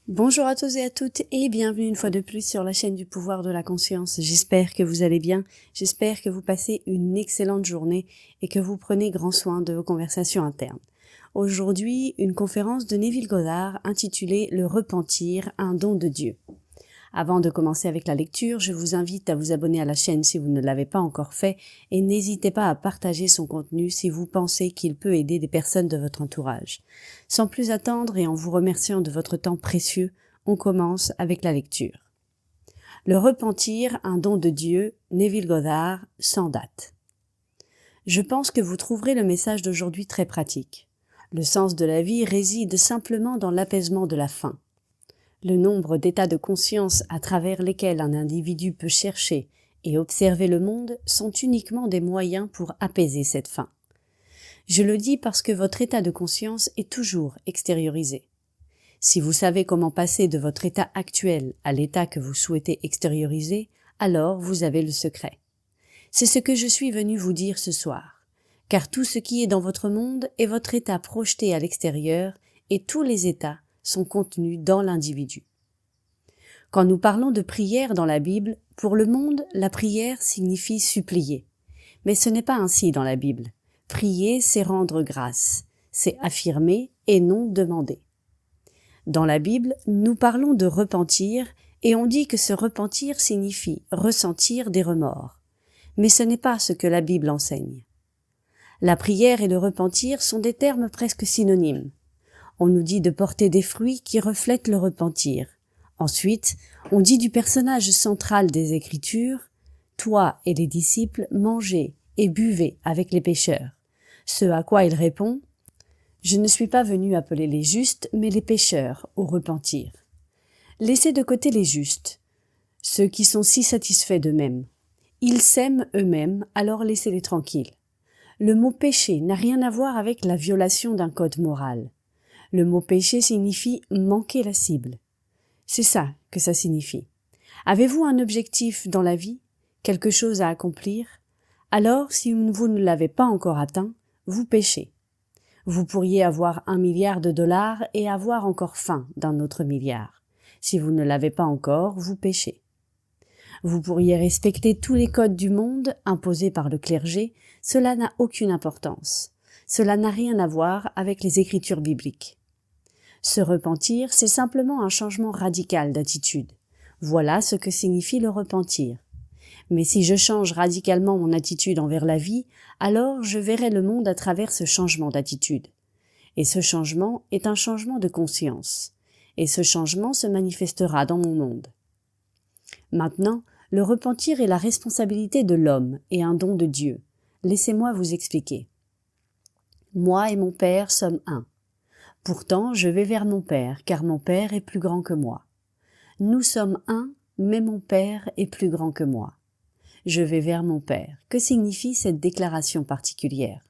Bonjour à tous et à toutes et bienvenue une fois de plus sur la chaîne du pouvoir de la conscience. J'espère que vous allez bien, j'espère que vous passez une excellente journée et que vous prenez grand soin de vos conversations internes. Aujourd'hui, une conférence de Neville Goddard intitulée « Le repentir, un don de Dieu ». Avant de commencer avec la lecture, je vous invite à vous abonner à la chaîne si vous ne l'avez pas encore fait et n'hésitez pas à partager son contenu si vous pensez qu'il peut aider des personnes de votre entourage. Sans plus attendre et en vous remerciant de votre temps précieux, on commence avec la lecture. Le repentir, un don de Dieu, Neville Goddard, sans date. Je pense que vous trouverez le message d'aujourd'hui très pratique. Le sens de la vie réside simplement dans l'apaisement de la faim. Le nombre d'états de conscience à travers lesquels un individu peut chercher et observer le monde sont uniquement des moyens pour apaiser cette faim. Je le dis parce que votre état de conscience est toujours extériorisé. Si vous savez comment passer de votre état actuel à l'état que vous souhaitez extérioriser, alors vous avez le secret. C'est ce que je suis venu vous dire ce soir, car tout ce qui est dans votre monde est votre état projeté à l'extérieur et tous les états sont contenus dans l'individu. Quand nous parlons de prière dans la Bible, pour le monde, la prière signifie supplier. Mais ce n'est pas ainsi dans la Bible. Prier, c'est rendre grâce, c'est affirmer et non demander. Dans la Bible, nous parlons de repentir et on dit que ce repentir signifie ressentir des remords. Mais ce n'est pas ce que la Bible enseigne. La prière et le repentir sont des termes presque synonymes. On nous dit de porter des fruits qui reflètent le repentir. Ensuite, on dit du personnage central des Écritures, « Toi et les disciples mangez et buvez avec les pécheurs ». Ce à quoi il répond « Je ne suis pas venu appeler les justes, mais les pécheurs au repentir ». Laissez de côté les justes, ceux qui sont si satisfaits d'eux-mêmes. Ils s'aiment eux-mêmes, alors laissez-les tranquilles. Le mot péché n'a rien à voir avec la violation d'un code moral. Le mot péché signifie manquer la cible. C'est ça que ça signifie. Avez-vous un objectif dans la vie, quelque chose à accomplir? Alors, si vous ne l'avez pas encore atteint, vous péchez. Vous pourriez avoir 1 milliard de dollars et avoir encore faim d'un autre milliard. Si vous ne l'avez pas encore, vous péchez. Vous pourriez respecter tous les codes du monde imposés par le clergé, cela n'a aucune importance. Cela n'a rien à voir avec les écritures bibliques. Se repentir, c'est simplement un changement radical d'attitude. Voilà ce que signifie le repentir. Mais si je change radicalement mon attitude envers la vie, alors je verrai le monde à travers ce changement d'attitude. Et ce changement est un changement de conscience. Et ce changement se manifestera dans mon monde. Maintenant, le repentir est la responsabilité de l'homme et un don de Dieu. Laissez-moi vous expliquer. Moi et mon Père sommes un. Pourtant, je vais vers mon Père, car mon Père est plus grand que moi. Nous sommes un, mais mon Père est plus grand que moi. Je vais vers mon Père. Que signifie cette déclaration particulière?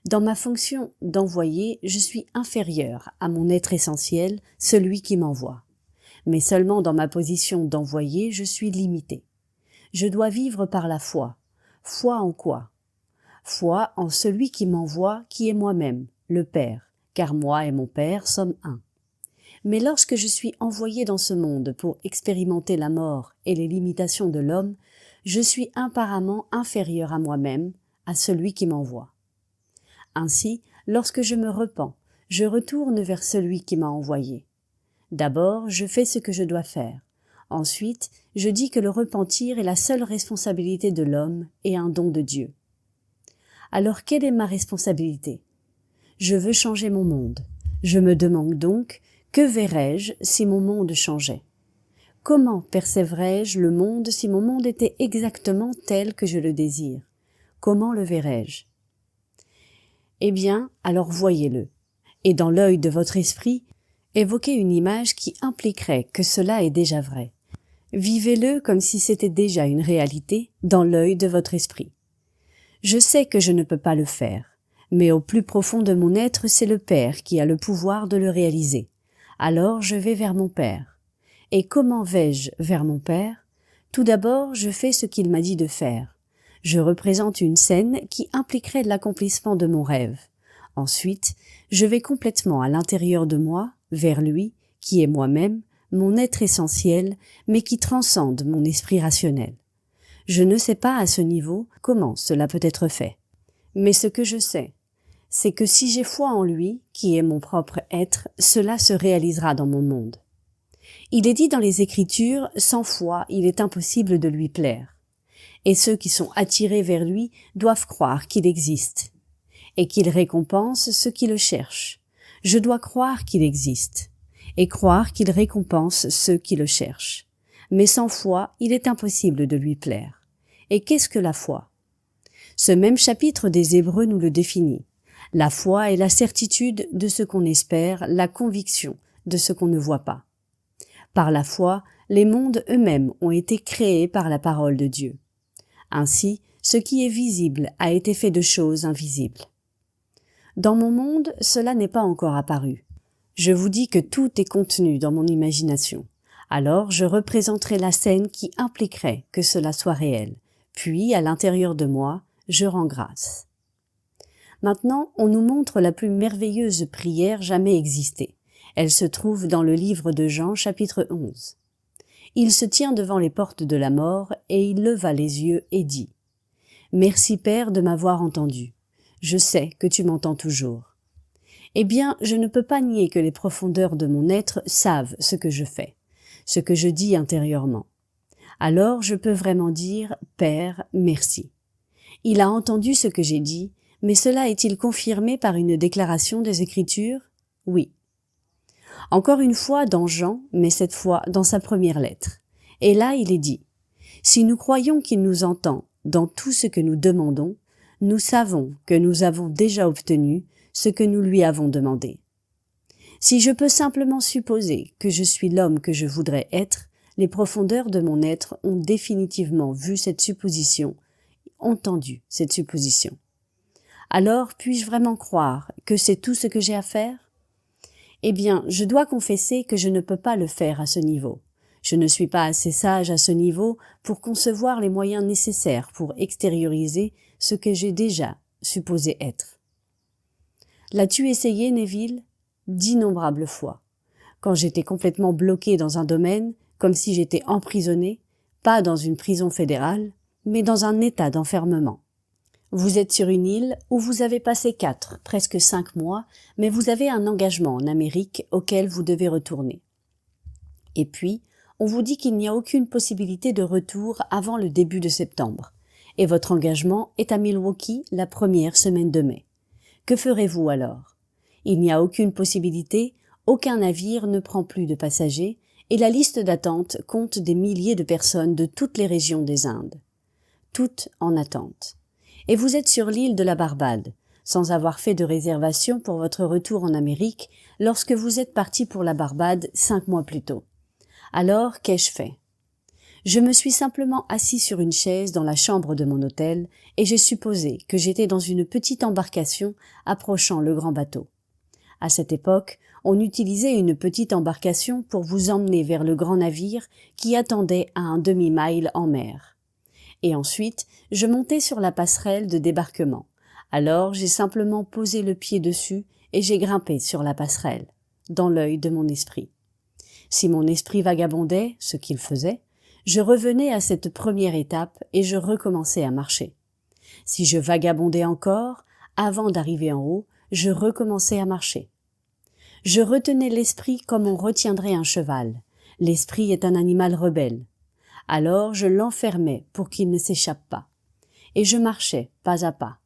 Dans ma fonction d'envoyé, je suis inférieur à mon être essentiel, celui qui m'envoie. Mais seulement dans ma position d'envoyé, je suis limité. Je dois vivre par la foi. Foi en quoi? Foi en celui qui m'envoie, qui est moi-même, le Père. Car moi et mon Père sommes un. Mais lorsque je suis envoyé dans ce monde pour expérimenter la mort et les limitations de l'homme, je suis apparemment inférieur à moi-même, à celui qui m'envoie. Ainsi, lorsque je me repens, je retourne vers celui qui m'a envoyé. D'abord, je fais ce que je dois faire. Ensuite, je dis que le repentir est la seule responsabilité de l'homme et un don de Dieu. Alors, quelle est ma responsabilité? Je veux changer mon monde. Je me demande donc, que verrais-je si mon monde changeait? Comment percevrais-je le monde si mon monde était exactement tel que je le désire? Comment le verrais-je? Eh bien, alors voyez-le. Et dans l'œil de votre esprit, évoquez une image qui impliquerait que cela est déjà vrai. Vivez-le comme si c'était déjà une réalité dans l'œil de votre esprit. Je sais que je ne peux pas le faire. Mais au plus profond de mon être, c'est le Père qui a le pouvoir de le réaliser. Alors je vais vers mon Père. Et comment vais-je vers mon Père? Tout d'abord, je fais ce qu'il m'a dit de faire. Je représente une scène qui impliquerait l'accomplissement de mon rêve. Ensuite, je vais complètement à l'intérieur de moi, vers lui, qui est moi-même, mon être essentiel, mais qui transcende mon esprit rationnel. Je ne sais pas à ce niveau comment cela peut être fait. Mais ce que je sais, c'est que si j'ai foi en lui, qui est mon propre être, cela se réalisera dans mon monde. Il est dit dans les Écritures, sans foi, il est impossible de lui plaire. Et ceux qui sont attirés vers lui doivent croire qu'il existe, et qu'il récompense ceux qui le cherchent. Je dois croire qu'il existe, et croire qu'il récompense ceux qui le cherchent. Mais sans foi, il est impossible de lui plaire. Et qu'est-ce que la foi? Ce même chapitre des Hébreux nous le définit. La foi est la certitude de ce qu'on espère, la conviction de ce qu'on ne voit pas. Par la foi, les mondes eux-mêmes ont été créés par la parole de Dieu. Ainsi, ce qui est visible a été fait de choses invisibles. Dans mon monde, cela n'est pas encore apparu. Je vous dis que tout est contenu dans mon imagination. Alors, je représenterai la scène qui impliquerait que cela soit réel. Puis, à l'intérieur de moi, je rends grâce. Maintenant, on nous montre la plus merveilleuse prière jamais existée. Elle se trouve dans le livre de Jean, chapitre 11. Il se tient devant les portes de la mort et il leva les yeux et dit « Merci Père de m'avoir entendu. Je sais que tu m'entends toujours. » Eh bien, je ne peux pas nier que les profondeurs de mon être savent ce que je fais, ce que je dis intérieurement. Alors je peux vraiment dire « Père, merci ». Il a entendu ce que j'ai dit, mais cela est-il confirmé par une déclaration des Écritures? Oui. Encore une fois dans Jean, mais cette fois dans sa première lettre. Et là, il est dit « Si nous croyons qu'il nous entend dans tout ce que nous demandons, nous savons que nous avons déjà obtenu ce que nous lui avons demandé. » Si je peux simplement supposer que je suis l'homme que je voudrais être, les profondeurs de mon être ont définitivement vu cette supposition, entendu cette supposition. Alors, puis-je vraiment croire que c'est tout ce que j'ai à faire? Eh bien, je dois confesser que je ne peux pas le faire à ce niveau. Je ne suis pas assez sage à ce niveau pour concevoir les moyens nécessaires pour extérioriser ce que j'ai déjà supposé être. L'as-tu essayé, Neville? D'innombrables fois. Quand j'étais complètement bloqué dans un domaine, comme si j'étais emprisonné, pas dans une prison fédérale, mais dans un état d'enfermement. Vous êtes sur une île où vous avez passé 4, presque 5 mois, mais vous avez un engagement en Amérique auquel vous devez retourner. Et puis, on vous dit qu'il n'y a aucune possibilité de retour avant le début de septembre, et votre engagement est à Milwaukee la première semaine de mai. Que ferez-vous alors? Il n'y a aucune possibilité, aucun navire ne prend plus de passagers, et la liste d'attente compte des milliers de personnes de toutes les régions des Indes. Toutes en attente. Et vous êtes sur l'île de la Barbade, sans avoir fait de réservation pour votre retour en Amérique lorsque vous êtes parti pour la Barbade 5 mois plus tôt. Alors, qu'ai-je fait? Je me suis simplement assis sur une chaise dans la chambre de mon hôtel et j'ai supposé que j'étais dans une petite embarcation approchant le grand bateau. À cette époque, on utilisait une petite embarcation pour vous emmener vers le grand navire qui attendait à un demi-mile en mer. Et ensuite, je montais sur la passerelle de débarquement. Alors, j'ai simplement posé le pied dessus et j'ai grimpé sur la passerelle, dans l'œil de mon esprit. Si mon esprit vagabondait, ce qu'il faisait, je revenais à cette première étape et je recommençais à marcher. Si je vagabondais encore, avant d'arriver en haut, je recommençais à marcher. Je retenais l'esprit comme on retiendrait un cheval. L'esprit est un animal rebelle. Alors je l'enfermais pour qu'il ne s'échappe pas. Et je marchais pas à pas.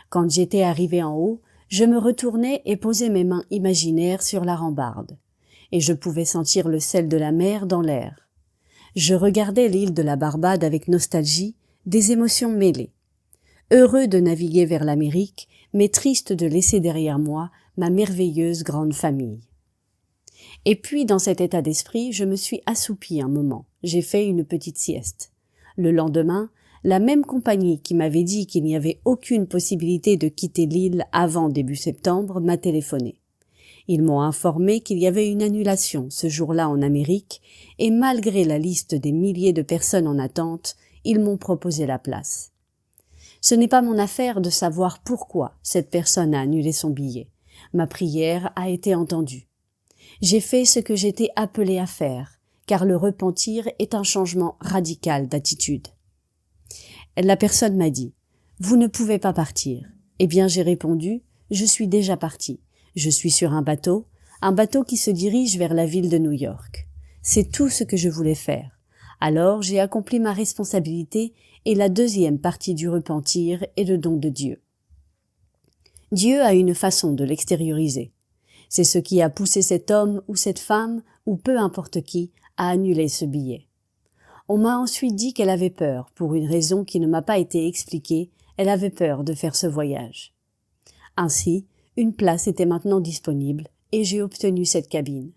Quand j'étais arrivé en haut, je me retournais et posais mes mains imaginaires sur la rambarde. Et je pouvais sentir le sel de la mer dans l'air. Je regardais l'île de la Barbade avec nostalgie, des émotions mêlées. Heureux de naviguer vers l'Amérique, mais triste de laisser derrière moi ma merveilleuse grande famille. Et puis, dans cet état d'esprit, je me suis assoupi un moment. J'ai fait une petite sieste. Le lendemain, la même compagnie qui m'avait dit qu'il n'y avait aucune possibilité de quitter l'île avant début septembre m'a téléphoné. Ils m'ont informé qu'il y avait une annulation ce jour-là en Amérique et malgré la liste des milliers de personnes en attente, ils m'ont proposé la place. Ce n'est pas mon affaire de savoir pourquoi cette personne a annulé son billet. Ma prière a été entendue. J'ai fait ce que j'étais appelé à faire, car le repentir est un changement radical d'attitude. La personne m'a dit « Vous ne pouvez pas partir ». Eh bien j'ai répondu « Je suis déjà parti. Je suis sur un bateau qui se dirige vers la ville de New York. C'est tout ce que je voulais faire. Alors j'ai accompli ma responsabilité et la deuxième partie du repentir est le don de Dieu. Dieu a une façon de l'extérioriser. C'est ce qui a poussé cet homme ou cette femme, ou peu importe qui, à annuler ce billet. On m'a ensuite dit qu'elle avait peur, pour une raison qui ne m'a pas été expliquée, elle avait peur de faire ce voyage. Ainsi, une place était maintenant disponible, et j'ai obtenu cette cabine.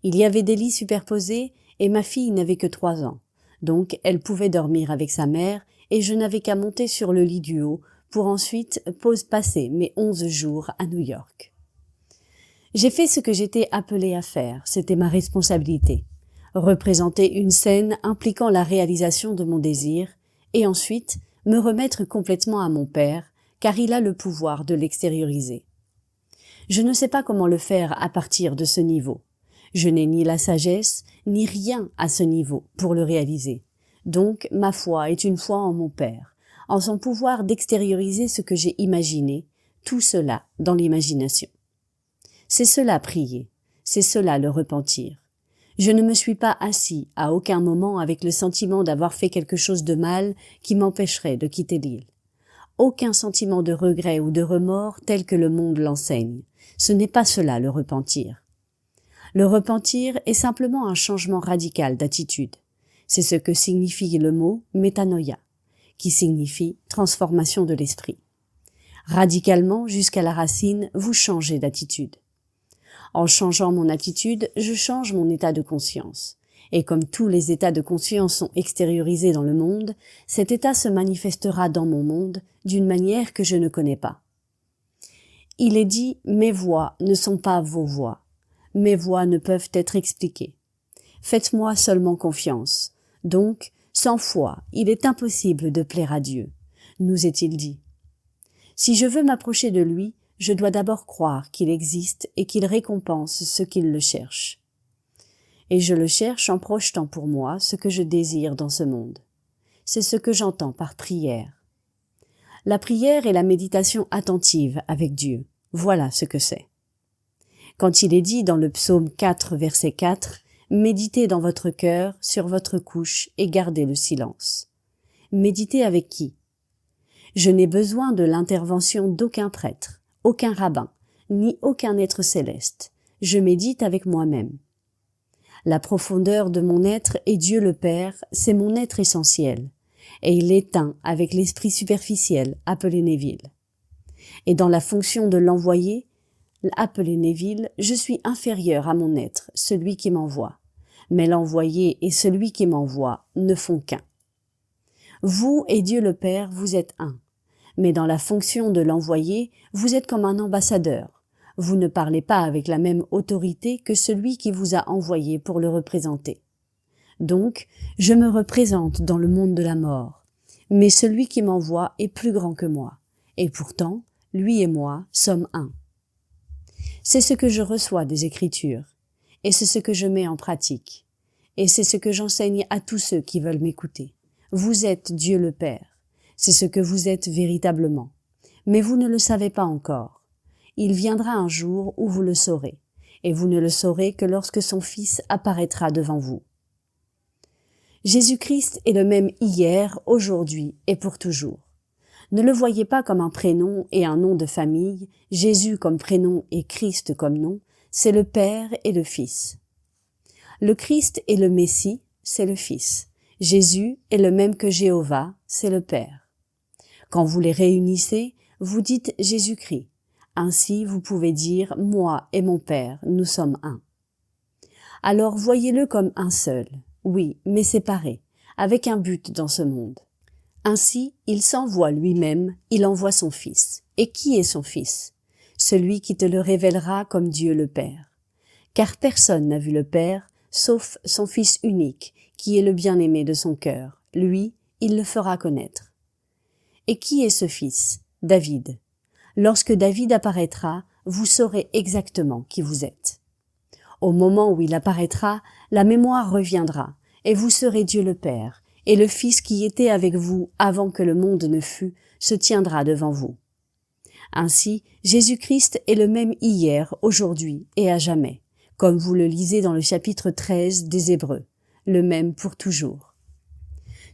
Il y avait des lits superposés, et ma fille n'avait que 3 ans, donc elle pouvait dormir avec sa mère, et je n'avais qu'à monter sur le lit du haut, pour ensuite passer mes 11 jours à New York. J'ai fait ce que j'étais appelé à faire, c'était ma responsabilité. Représenter une scène impliquant la réalisation de mon désir, et ensuite me remettre complètement à mon Père, car il a le pouvoir de l'extérioriser. Je ne sais pas comment le faire à partir de ce niveau. Je n'ai ni la sagesse, ni rien à ce niveau pour le réaliser. Donc ma foi est une foi en mon Père, en son pouvoir d'extérioriser ce que j'ai imaginé, tout cela dans l'imagination. C'est cela prier, c'est cela le repentir. Je ne me suis pas assis à aucun moment avec le sentiment d'avoir fait quelque chose de mal qui m'empêcherait de quitter l'île. Aucun sentiment de regret ou de remords tel que le monde l'enseigne. Ce n'est pas cela le repentir. Le repentir est simplement un changement radical d'attitude. C'est ce que signifie le mot métanoïa, qui signifie transformation de l'esprit. Radicalement, jusqu'à la racine, vous changez d'attitude. En changeant mon attitude, je change mon état de conscience. Et comme tous les états de conscience sont extériorisés dans le monde, cet état se manifestera dans mon monde d'une manière que je ne connais pas. Il est dit « Mes voies ne sont pas vos voies. Mes voies ne peuvent être expliquées. Faites-moi seulement confiance. Donc, sans foi, il est impossible de plaire à Dieu, nous est-il dit. Si je veux m'approcher de lui, je dois d'abord croire qu'il existe et qu'il récompense ceux qui le cherchent. Et je le cherche en projetant pour moi ce que je désire dans ce monde. C'est ce que j'entends par prière. La prière est la méditation attentive avec Dieu. Voilà ce que c'est. Quand il est dit dans le psaume 4, verset 4, « Méditez dans votre cœur, sur votre couche, et gardez le silence. » Méditez avec qui? Je n'ai besoin de l'intervention d'aucun prêtre, aucun rabbin, ni aucun être céleste. Je médite avec moi-même. La profondeur de mon être est Dieu le Père, c'est mon être essentiel, et il est un avec l'esprit superficiel, appelé Neville. Et dans la fonction de l'envoyé, appelé Neville, je suis inférieur à mon être, celui qui m'envoie. Mais l'envoyé et celui qui m'envoie ne font qu'un. Vous et Dieu le Père, vous êtes un. Mais dans la fonction de l'envoyé, vous êtes comme un ambassadeur. Vous ne parlez pas avec la même autorité que celui qui vous a envoyé pour le représenter. Donc, je me représente dans le monde de la mort. Mais celui qui m'envoie est plus grand que moi. Et pourtant, lui et moi sommes un. C'est ce que je reçois des Écritures. Et c'est ce que je mets en pratique. Et c'est ce que j'enseigne à tous ceux qui veulent m'écouter. Vous êtes Dieu le Père. C'est ce que vous êtes véritablement. Mais vous ne le savez pas encore. Il viendra un jour où vous le saurez. Et vous ne le saurez que lorsque son Fils apparaîtra devant vous. Jésus-Christ est le même hier, aujourd'hui et pour toujours. Ne le voyez pas comme un prénom et un nom de famille, Jésus comme prénom et Christ comme nom, c'est le Père et le Fils. Le Christ est le Messie, c'est le Fils. Jésus est le même que Jéhovah, c'est le Père. Quand vous les réunissez, vous dites Jésus-Christ. Ainsi, vous pouvez dire « Moi et mon Père, nous sommes un ». Alors voyez-le comme un seul, oui, mais séparé, avec un but dans ce monde. Ainsi, il s'envoie lui-même, il envoie son Fils. Et qui est son Fils? Celui qui te le révélera comme Dieu le Père. Car personne n'a vu le Père, sauf son Fils unique, qui est le bien-aimé de son cœur. Lui, il le fera connaître. Et qui est ce Fils? David. Lorsque David apparaîtra, vous saurez exactement qui vous êtes. Au moment où il apparaîtra, la mémoire reviendra, et vous serez Dieu le Père, et le Fils qui était avec vous avant que le monde ne fût, se tiendra devant vous. Ainsi, Jésus-Christ est le même hier, aujourd'hui et à jamais, comme vous le lisez dans le chapitre 13 des Hébreux, le même pour toujours.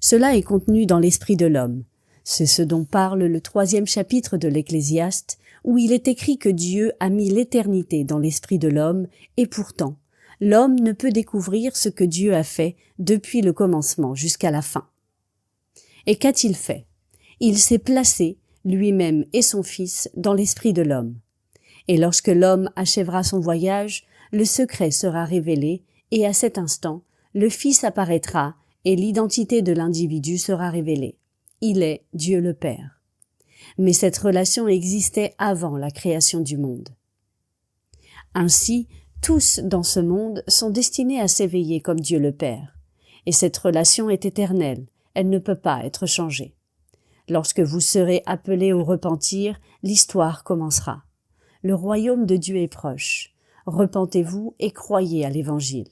Cela est contenu dans l'esprit de l'homme. C'est ce dont parle le 3e chapitre de l'Ecclésiaste, où il est écrit que Dieu a mis l'éternité dans l'esprit de l'homme, et pourtant, l'homme ne peut découvrir ce que Dieu a fait depuis le commencement jusqu'à la fin. Et qu'a-t-il fait? Il s'est placé, lui-même et son Fils, dans l'esprit de l'homme. Et lorsque l'homme achèvera son voyage, le secret sera révélé, et à cet instant, le Fils apparaîtra, et l'identité de l'individu sera révélée. Il est Dieu le Père. Mais cette relation existait avant la création du monde. Ainsi, tous dans ce monde sont destinés à s'éveiller comme Dieu le Père. Et cette relation est éternelle, elle ne peut pas être changée. Lorsque vous serez appelés au repentir, l'histoire commencera. Le royaume de Dieu est proche. Repentez-vous et croyez à l'Évangile.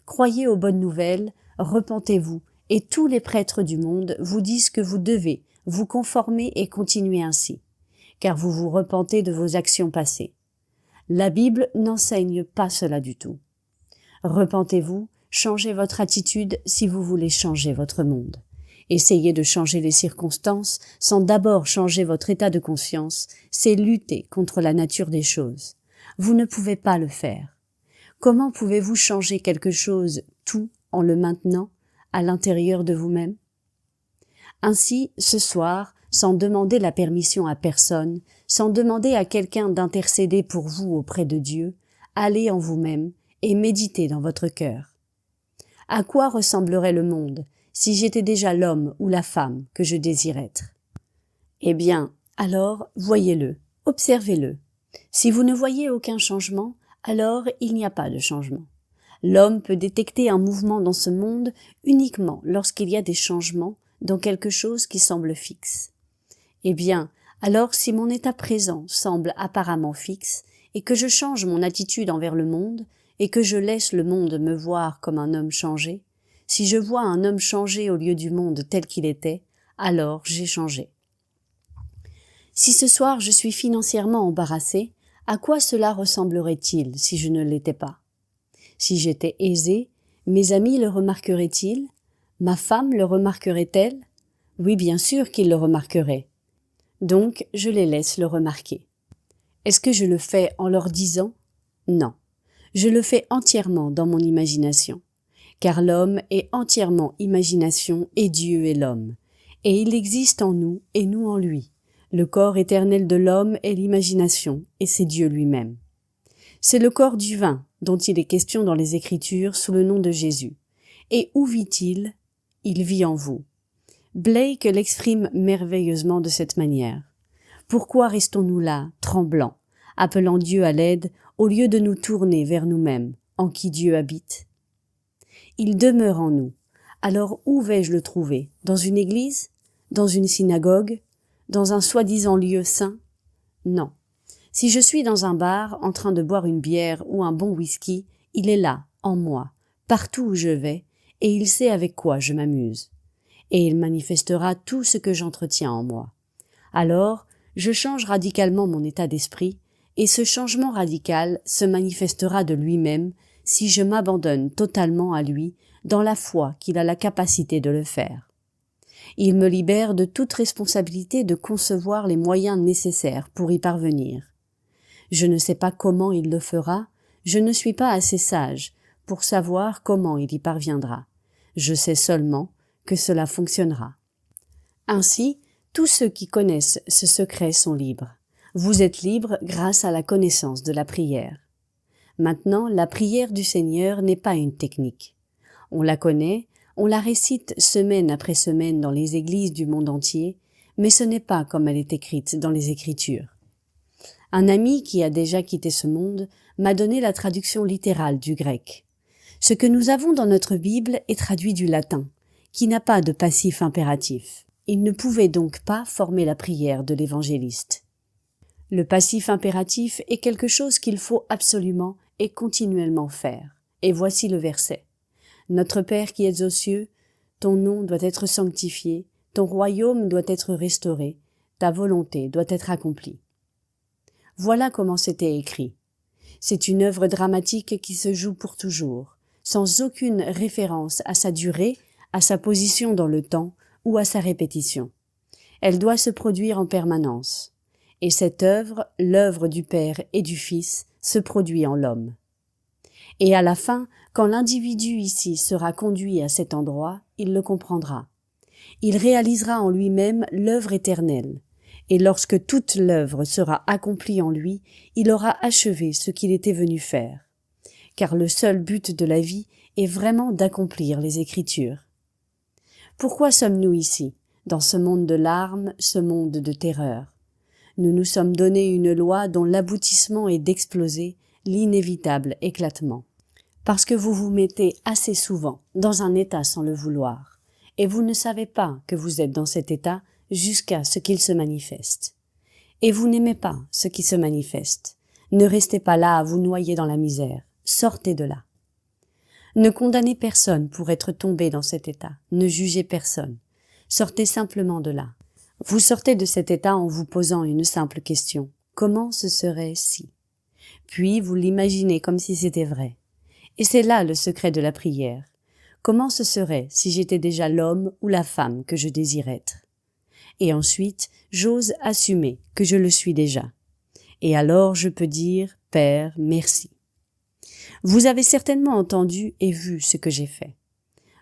Croyez aux bonnes nouvelles, repentez-vous, et tous les prêtres du monde vous disent que vous devez vous conformer et continuer ainsi, car vous vous repentez de vos actions passées. La Bible n'enseigne pas cela du tout. Repentez-vous, changez votre attitude si vous voulez changer votre monde. Essayez de changer les circonstances sans d'abord changer votre état de conscience, c'est lutter contre la nature des choses. Vous ne pouvez pas le faire. Comment pouvez-vous changer quelque chose, tout, en le maintenant, à l'intérieur de vous-même? Ainsi, ce soir, sans demander la permission à personne, sans demander à quelqu'un d'intercéder pour vous auprès de Dieu, allez en vous-même et méditez dans votre cœur. À quoi ressemblerait le monde si j'étais déjà l'homme ou la femme que je désire être? Eh bien, alors, voyez-le, observez-le. Si vous ne voyez aucun changement, alors il n'y a pas de changement. L'homme peut détecter un mouvement dans ce monde uniquement lorsqu'il y a des changements dans quelque chose qui semble fixe. Eh bien, alors si mon état présent semble apparemment fixe, et que je change mon attitude envers le monde, et que je laisse le monde me voir comme un homme changé, si je vois un homme changé au lieu du monde tel qu'il était, alors j'ai changé. Si ce soir je suis financièrement embarrassé, à quoi cela ressemblerait-il si je ne l'étais pas? Si j'étais aisé, mes amis le remarqueraient-ils? Ma femme le remarquerait-elle? Oui, bien sûr qu'ils le remarqueraient. Donc, je les laisse le remarquer. Est-ce que je le fais en leur disant? Non. Je le fais entièrement dans mon imagination. Car l'homme est entièrement imagination et Dieu est l'homme. Et il existe en nous et nous en lui. Le corps éternel de l'homme est l'imagination et c'est Dieu lui-même. C'est le corps divin dont il est question dans les Écritures sous le nom de Jésus. Et où vit-il? Il vit en vous. Blake l'exprime merveilleusement de cette manière. Pourquoi restons-nous là, tremblants, appelant Dieu à l'aide, au lieu de nous tourner vers nous-mêmes, en qui Dieu habite? Il demeure en nous. Alors où vais-je le trouver? Dans une église? Dans une synagogue? Dans un soi-disant lieu saint? Non. Si je suis dans un bar en train de boire une bière ou un bon whisky, il est là, en moi, partout où je vais, et il sait avec quoi je m'amuse. Et il manifestera tout ce que j'entretiens en moi. Alors, je change radicalement mon état d'esprit, et ce changement radical se manifestera de lui-même si je m'abandonne totalement à lui dans la foi qu'il a la capacité de le faire. Il me libère de toute responsabilité de concevoir les moyens nécessaires pour y parvenir. Je ne sais pas comment il le fera, je ne suis pas assez sage pour savoir comment il y parviendra. Je sais seulement que cela fonctionnera. Ainsi, tous ceux qui connaissent ce secret sont libres. Vous êtes libres grâce à la connaissance de la prière. Maintenant, la prière du Seigneur n'est pas une technique. On la connaît, on la récite semaine après semaine dans les églises du monde entier, mais ce n'est pas comme elle est écrite dans les Écritures. Un ami qui a déjà quitté ce monde m'a donné la traduction littérale du grec. Ce que nous avons dans notre Bible est traduit du latin, qui n'a pas de passif impératif. Il ne pouvait donc pas former la prière de l'évangéliste. Le passif impératif est quelque chose qu'il faut absolument et continuellement faire. Et voici le verset. Notre Père qui es aux cieux, ton nom doit être sanctifié, ton royaume doit être restauré, ta volonté doit être accomplie. Voilà comment c'était écrit. C'est une œuvre dramatique qui se joue pour toujours, sans aucune référence à sa durée, à sa position dans le temps ou à sa répétition. Elle doit se produire en permanence. Et cette œuvre, l'œuvre du Père et du Fils, se produit en l'homme. Et à la fin, quand l'individu ici sera conduit à cet endroit, il le comprendra. Il réalisera en lui-même l'œuvre éternelle. Et lorsque toute l'œuvre sera accomplie en lui, il aura achevé ce qu'il était venu faire. Car le seul but de la vie est vraiment d'accomplir les Écritures. Pourquoi sommes-nous ici, dans ce monde de larmes, ce monde de terreur? Nous nous sommes donné une loi dont l'aboutissement est d'exploser l'inévitable éclatement. Parce que vous vous mettez assez souvent dans un état sans le vouloir, et vous ne savez pas que vous êtes dans cet état jusqu'à ce qu'il se manifeste. Et vous n'aimez pas ce qui se manifeste. Ne restez pas là à vous noyer dans la misère. Sortez de là. Ne condamnez personne pour être tombé dans cet état. Ne jugez personne. Sortez simplement de là. Vous sortez de cet état en vous posant une simple question. Comment ce serait si? Puis vous l'imaginez comme si c'était vrai. Et c'est là le secret de la prière. Comment ce serait si j'étais déjà l'homme ou la femme que je désire être? Et ensuite, j'ose assumer que je le suis déjà. Et alors je peux dire « Père, merci ». Vous avez certainement entendu et vu ce que j'ai fait.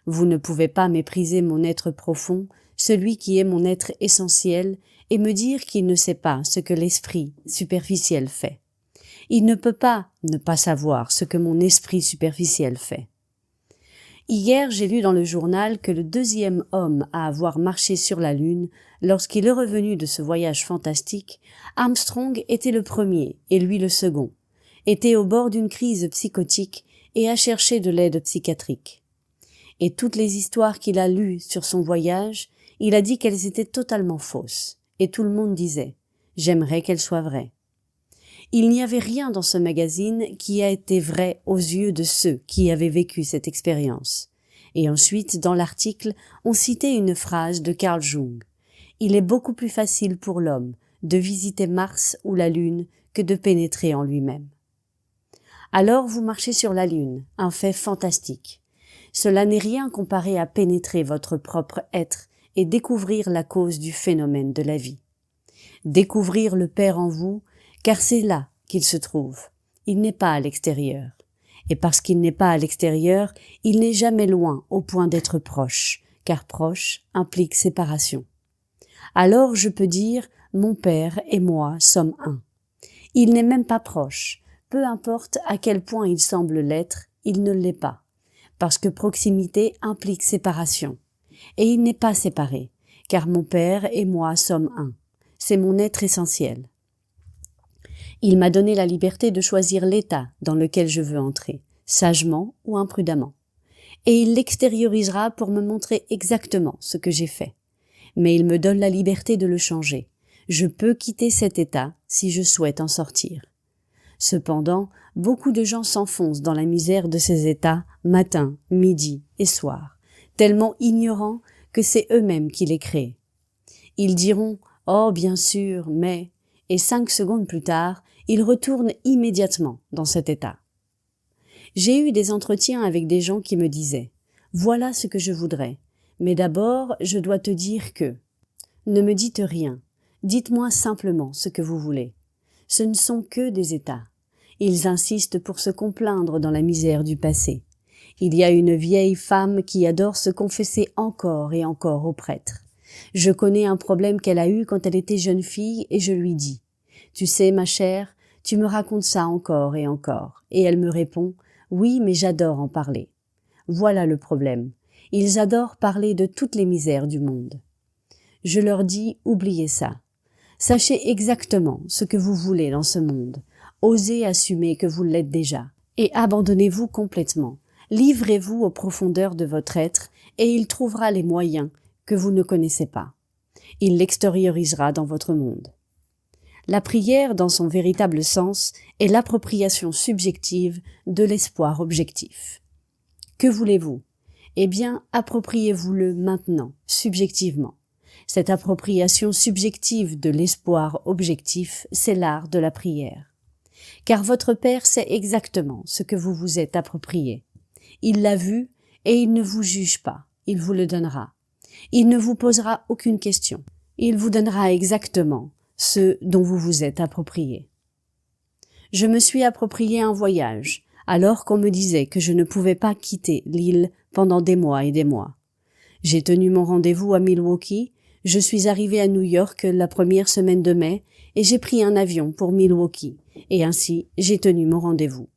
Vous ne pouvez pas mépriser mon être profond, celui qui est mon être essentiel, et me dire qu'il ne sait pas ce que l'esprit superficiel fait. Il ne peut pas ne pas savoir ce que mon esprit superficiel fait. Hier, j'ai lu dans le journal que le deuxième homme à avoir marché sur la Lune, lorsqu'il est revenu de ce voyage fantastique, Armstrong était le premier et lui le second, était au bord d'une crise psychotique et a cherché de l'aide psychiatrique. Et toutes les histoires qu'il a lues sur son voyage, il a dit qu'elles étaient totalement fausses. Et tout le monde disait « J'aimerais qu'elles soient vraies ». Il n'y avait rien dans ce magazine qui a été vrai aux yeux de ceux qui avaient vécu cette expérience. Et ensuite, dans l'article, on citait une phrase de Carl Jung. « Il est beaucoup plus facile pour l'homme de visiter Mars ou la Lune que de pénétrer en lui-même. » Alors vous marchez sur la Lune, un fait fantastique. Cela n'est rien comparé à pénétrer votre propre être et découvrir la cause du phénomène de la vie. Découvrir le Père en vous, car c'est là qu'il se trouve. Il n'est pas à l'extérieur. Et parce qu'il n'est pas à l'extérieur, il n'est jamais loin au point d'être proche, car proche implique séparation. Alors je peux dire, mon Père et moi sommes un. Il n'est même pas proche. Peu importe à quel point il semble l'être, il ne l'est pas. Parce que proximité implique séparation. Et il n'est pas séparé, car mon Père et moi sommes un. C'est mon être essentiel. Il m'a donné la liberté de choisir l'état dans lequel je veux entrer, sagement ou imprudemment. Et il l'extériorisera pour me montrer exactement ce que j'ai fait. Mais il me donne la liberté de le changer. Je peux quitter cet état si je souhaite en sortir. Cependant, beaucoup de gens s'enfoncent dans la misère de ces états matin, midi et soir, tellement ignorants que c'est eux-mêmes qui les créent. Ils diront « Oh, bien sûr, mais… » et 5 secondes plus tard, ils retournent immédiatement dans cet état. J'ai eu des entretiens avec des gens qui me disaient « Voilà ce que je voudrais, mais d'abord, je dois te dire que… » Ne me dites rien, dites-moi simplement ce que vous voulez. Ce ne sont que des états. Ils insistent pour se complaindre dans la misère du passé. Il y a une vieille femme qui adore se confesser encore et encore au prêtre. Je connais un problème qu'elle a eu quand elle était jeune fille et je lui dis « Tu sais, ma chère, tu me racontes ça encore et encore. » Et elle me répond « Oui, mais j'adore en parler. » Voilà le problème. Ils adorent parler de toutes les misères du monde. Je leur dis « Oubliez ça. Sachez exactement ce que vous voulez dans ce monde. Osez assumer que vous l'êtes déjà. Et abandonnez-vous complètement. Livrez-vous aux profondeurs de votre être et il trouvera les moyens que vous ne connaissez pas. Il l'extériorisera dans votre monde. La prière, dans son véritable sens, est l'appropriation subjective de l'espoir objectif. Que voulez-vous? Eh bien, appropriez-vous-le maintenant, subjectivement. Cette appropriation subjective de l'espoir objectif, c'est l'art de la prière. Car votre Père sait exactement ce que vous vous êtes approprié. Il l'a vu et il ne vous juge pas, il vous le donnera. Il ne vous posera aucune question. Il vous donnera exactement ce dont vous vous êtes approprié. Je me suis approprié un voyage, alors qu'on me disait que je ne pouvais pas quitter l'île pendant des mois et des mois. J'ai tenu mon rendez-vous à Milwaukee, je suis arrivé à New York la première semaine de mai et j'ai pris un avion pour Milwaukee, et ainsi j'ai tenu mon rendez-vous.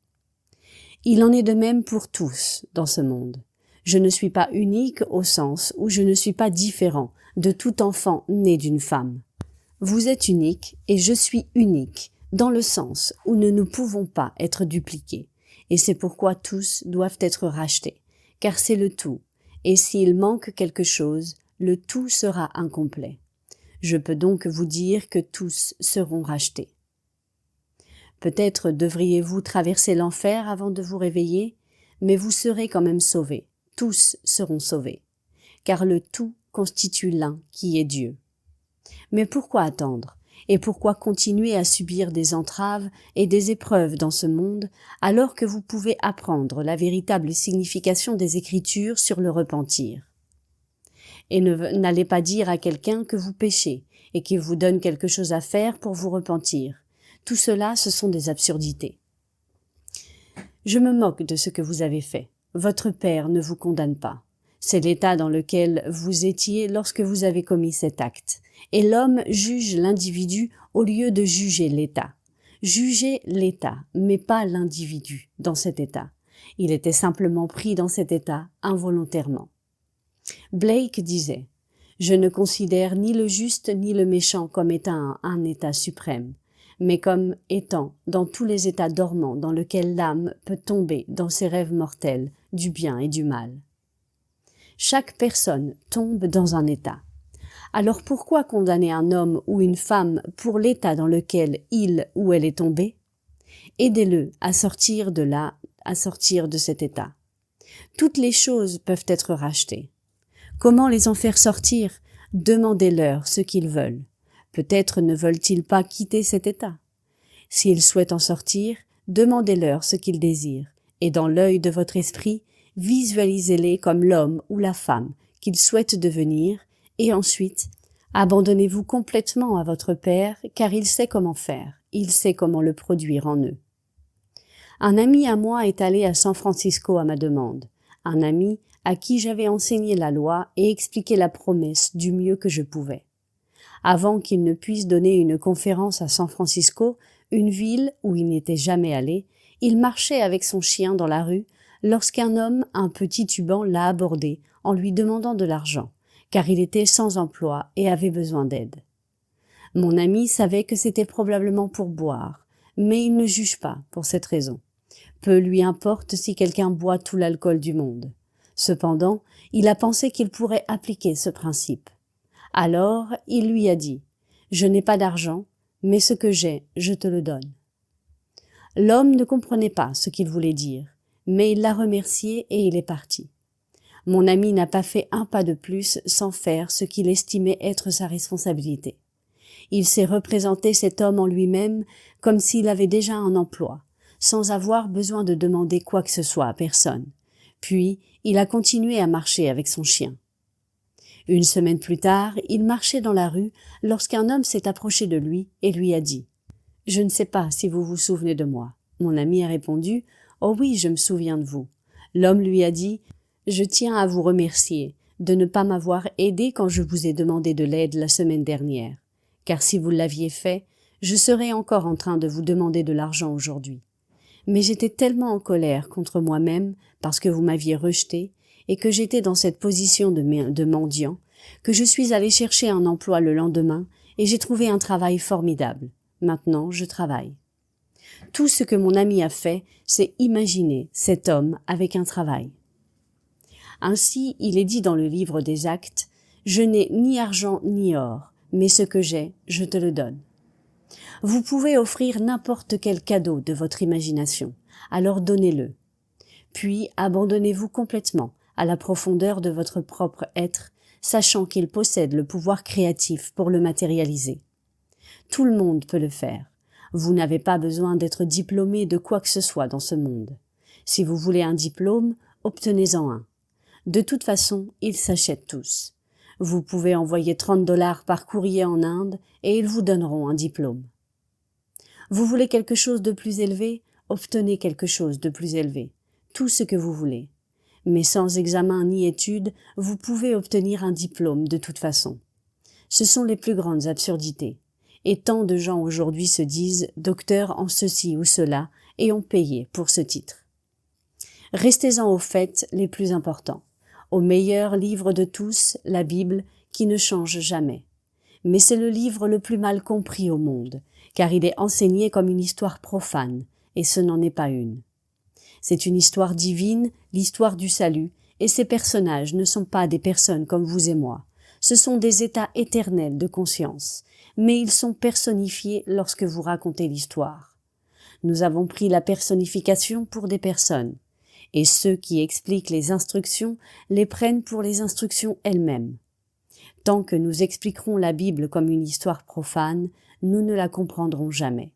Il en est de même pour tous dans ce monde. Je ne suis pas unique au sens où je ne suis pas différent de tout enfant né d'une femme. Vous êtes unique et je suis unique dans le sens où nous ne pouvons pas être dupliqués. Et c'est pourquoi tous doivent être rachetés, car c'est le tout. Et s'il manque quelque chose, le tout sera incomplet. Je peux donc vous dire que tous seront rachetés. Peut-être devriez-vous traverser l'enfer avant de vous réveiller, mais vous serez quand même sauvés. Tous seront sauvés, car le tout constitue l'un qui est Dieu. Mais pourquoi attendre? Et pourquoi continuer à subir des entraves et des épreuves dans ce monde, alors que vous pouvez apprendre la véritable signification des Écritures sur le repentir? Et n'allez pas dire à quelqu'un que vous péchez et qu'il vous donne quelque chose à faire pour vous repentir. Tout cela, ce sont des absurdités. Je me moque de ce que vous avez fait. Votre Père ne vous condamne pas. C'est l'état dans lequel vous étiez lorsque vous avez commis cet acte. Et l'homme juge l'individu au lieu de juger l'état. Jugez l'état, mais pas l'individu dans cet état. Il était simplement pris dans cet état involontairement. Blake disait « Je ne considère ni le juste ni le méchant comme étant un état suprême, mais comme étant dans tous les états dormants dans lesquels l'âme peut tomber dans ses rêves mortels du bien et du mal. » Chaque personne tombe dans un état. Alors pourquoi condamner un homme ou une femme pour l'état dans lequel il ou elle est tombé? Aidez-le à sortir de là, à sortir de cet état. Toutes les choses peuvent être rachetées. Comment les en faire sortir? Demandez-leur ce qu'ils veulent. Peut-être ne veulent-ils pas quitter cet état. S'ils souhaitent en sortir, demandez-leur ce qu'ils désirent, et dans l'œil de votre esprit, visualisez-les comme l'homme ou la femme qu'ils souhaitent devenir, et ensuite, abandonnez-vous complètement à votre Père, car il sait comment faire, il sait comment le produire en eux. Un ami à moi est allé à San Francisco à ma demande, un ami à qui j'avais enseigné la loi et expliqué la promesse du mieux que je pouvais. Avant qu'il ne puisse donner une conférence à San Francisco, une ville où il n'était jamais allé, il marchait avec son chien dans la rue lorsqu'un homme un peu titubant l'a abordé en lui demandant de l'argent, car il était sans emploi et avait besoin d'aide. Mon ami savait que c'était probablement pour boire, mais il ne juge pas pour cette raison. Peu lui importe si quelqu'un boit tout l'alcool du monde. Cependant, il a pensé qu'il pourrait appliquer ce principe. Alors, il lui a dit « Je n'ai pas d'argent, mais ce que j'ai, je te le donne. » L'homme ne comprenait pas ce qu'il voulait dire, mais il l'a remercié et il est parti. Mon ami n'a pas fait un pas de plus sans faire ce qu'il estimait être sa responsabilité. Il s'est représenté cet homme en lui-même comme s'il avait déjà un emploi, sans avoir besoin de demander quoi que ce soit à personne. Puis, il a continué à marcher avec son chien. Une semaine plus tard, il marchait dans la rue lorsqu'un homme s'est approché de lui et lui a dit « Je ne sais pas si vous vous souvenez de moi. » Mon ami a répondu « Oh oui, je me souviens de vous. » L'homme lui a dit « Je tiens à vous remercier de ne pas m'avoir aidé quand je vous ai demandé de l'aide la semaine dernière, car si vous l'aviez fait, je serais encore en train de vous demander de l'argent aujourd'hui. Mais j'étais tellement en colère contre moi-même parce que vous m'aviez rejeté et que j'étais dans cette position de mendiant, que je suis allé chercher un emploi le lendemain et j'ai trouvé un travail formidable. Maintenant, je travaille. » Tout ce que mon ami a fait, c'est imaginer cet homme avec un travail. Ainsi, il est dit dans le livre des Actes, « Je n'ai ni argent ni or, mais ce que j'ai, je te le donne. » Vous pouvez offrir n'importe quel cadeau de votre imagination, alors donnez-le. Puis abandonnez-vous complètement à la profondeur de votre propre être, sachant qu'il possède le pouvoir créatif pour le matérialiser. Tout le monde peut le faire. Vous n'avez pas besoin d'être diplômé de quoi que ce soit dans ce monde. Si vous voulez un diplôme, obtenez-en un. De toute façon, ils s'achètent tous. Vous pouvez envoyer 30 $ par courrier en Inde et ils vous donneront un diplôme. Vous voulez quelque chose de plus élevé? Obtenez quelque chose de plus élevé. Tout ce que vous voulez. Mais sans examen ni étude, vous pouvez obtenir un diplôme de toute façon. Ce sont les plus grandes absurdités. Et tant de gens aujourd'hui se disent docteurs en ceci ou cela et ont payé pour ce titre. Restez-en aux faits les plus importants, au meilleur livre de tous, la Bible, qui ne change jamais. Mais c'est le livre le plus mal compris au monde, car il est enseigné comme une histoire profane, et ce n'en est pas une. C'est une histoire divine, l'histoire du salut, et ces personnages ne sont pas des personnes comme vous et moi. Ce sont des états éternels de conscience, mais ils sont personnifiés lorsque vous racontez l'histoire. Nous avons pris la personnification pour des personnes, et ceux qui expliquent les instructions les prennent pour les instructions elles-mêmes. Tant que nous expliquerons la Bible comme une histoire profane, nous ne la comprendrons jamais.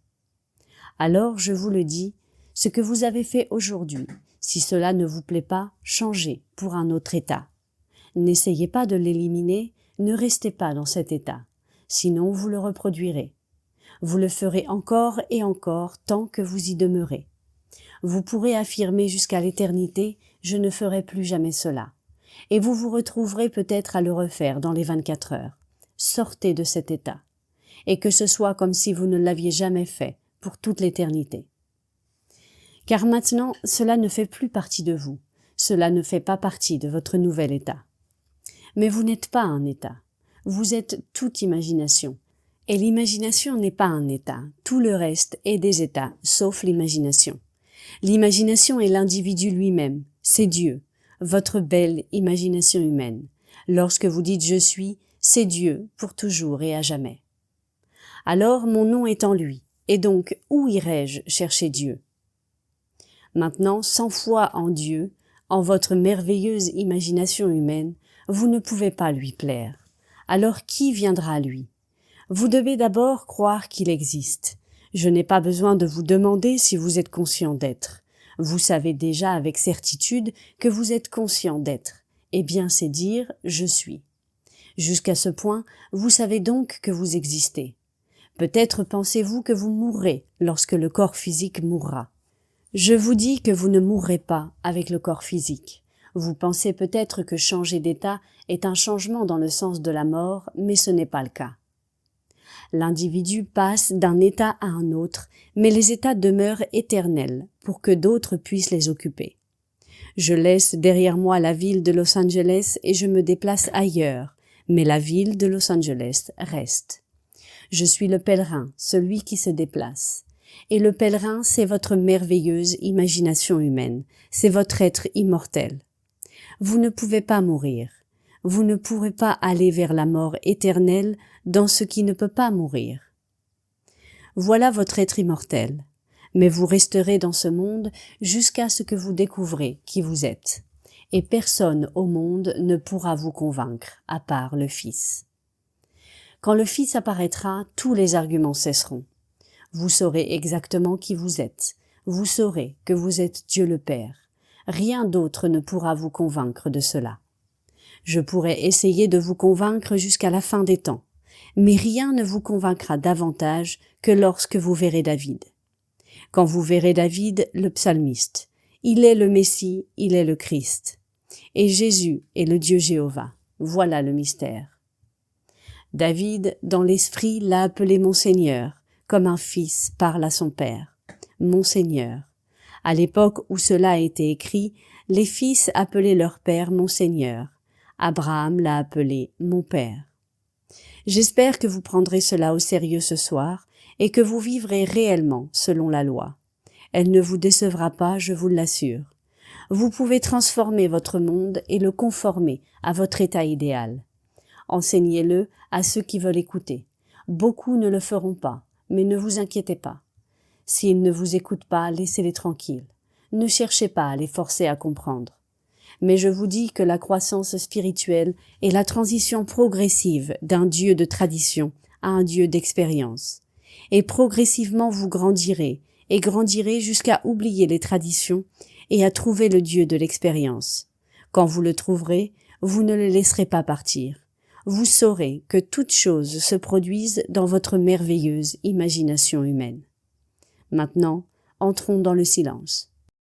Alors, je vous le dis, ce que vous avez fait aujourd'hui, si cela ne vous plaît pas, changez pour un autre état. N'essayez pas de l'éliminer, ne restez pas dans cet état, sinon vous le reproduirez. Vous le ferez encore et encore tant que vous y demeurez. Vous pourrez affirmer jusqu'à l'éternité « je ne ferai plus jamais cela ». Et vous vous retrouverez peut-être à le refaire dans les 24 heures. Sortez de cet état. Et que ce soit comme si vous ne l'aviez jamais fait pour toute l'éternité. Car maintenant, cela ne fait plus partie de vous. Cela ne fait pas partie de votre nouvel état. Mais vous n'êtes pas un état. Vous êtes toute imagination. Et l'imagination n'est pas un état. Tout le reste est des états, sauf l'imagination. L'imagination est l'individu lui-même. C'est Dieu. Votre belle imagination humaine. Lorsque vous dites « je suis », c'est Dieu pour toujours et à jamais. Alors mon nom est en lui, et donc où irai-je chercher Dieu? Maintenant, sans foi en Dieu, en votre merveilleuse imagination humaine, vous ne pouvez pas lui plaire. Alors qui viendra à lui? Vous devez d'abord croire qu'il existe. Je n'ai pas besoin de vous demander si vous êtes conscient d'être. Vous savez déjà avec certitude que vous êtes conscient d'être. Eh bien, c'est dire « je suis ». Jusqu'à ce point, vous savez donc que vous existez. Peut-être pensez-vous que vous mourrez lorsque le corps physique mourra. Je vous dis que vous ne mourrez pas avec le corps physique. Vous pensez peut-être que changer d'état est un changement dans le sens de la mort, mais ce n'est pas le cas. L'individu passe d'un état à un autre, mais les états demeurent éternels pour que d'autres puissent les occuper. Je laisse derrière moi la ville de Los Angeles et je me déplace ailleurs, mais la ville de Los Angeles reste. Je suis le pèlerin, celui qui se déplace. Et le pèlerin, c'est votre merveilleuse imagination humaine, c'est votre être immortel. Vous ne pouvez pas mourir. Vous ne pourrez pas aller vers la mort éternelle dans ce qui ne peut pas mourir. Voilà votre être immortel, mais vous resterez dans ce monde jusqu'à ce que vous découvrez qui vous êtes, et personne au monde ne pourra vous convaincre, à part le Fils. Quand le Fils apparaîtra, tous les arguments cesseront. Vous saurez exactement qui vous êtes, vous saurez que vous êtes Dieu le Père. Rien d'autre ne pourra vous convaincre de cela. Je pourrais essayer de vous convaincre jusqu'à la fin des temps, mais rien ne vous convaincra davantage que lorsque vous verrez David. Quand vous verrez David, le psalmiste, il est le Messie, il est le Christ. Et Jésus est le Dieu Jéhovah. Voilà le mystère. David, dans l'esprit, l'a appelé mon Seigneur, comme un fils parle à son père. Mon Seigneur. À l'époque où cela a été écrit, les fils appelaient leur père mon Seigneur. Abraham l'a appelé mon père. J'espère que vous prendrez cela au sérieux ce soir et que vous vivrez réellement selon la loi. Elle ne vous décevra pas, je vous l'assure. Vous pouvez transformer votre monde et le conformer à votre état idéal. Enseignez-le à ceux qui veulent écouter. Beaucoup ne le feront pas. mais ne vous inquiétez pas. S'ils ne vous écoutent pas, laissez-les tranquilles. Ne cherchez pas à les forcer à comprendre. Mais je vous dis que la croissance spirituelle est la transition progressive d'un Dieu de tradition à un Dieu d'expérience. Et progressivement vous grandirez, et grandirez jusqu'à oublier les traditions et à trouver le Dieu de l'expérience. Quand vous le trouverez, vous ne le laisserez pas partir. Vous saurez que toutes choses se produisent dans votre merveilleuse imagination humaine. Maintenant, entrons dans le silence.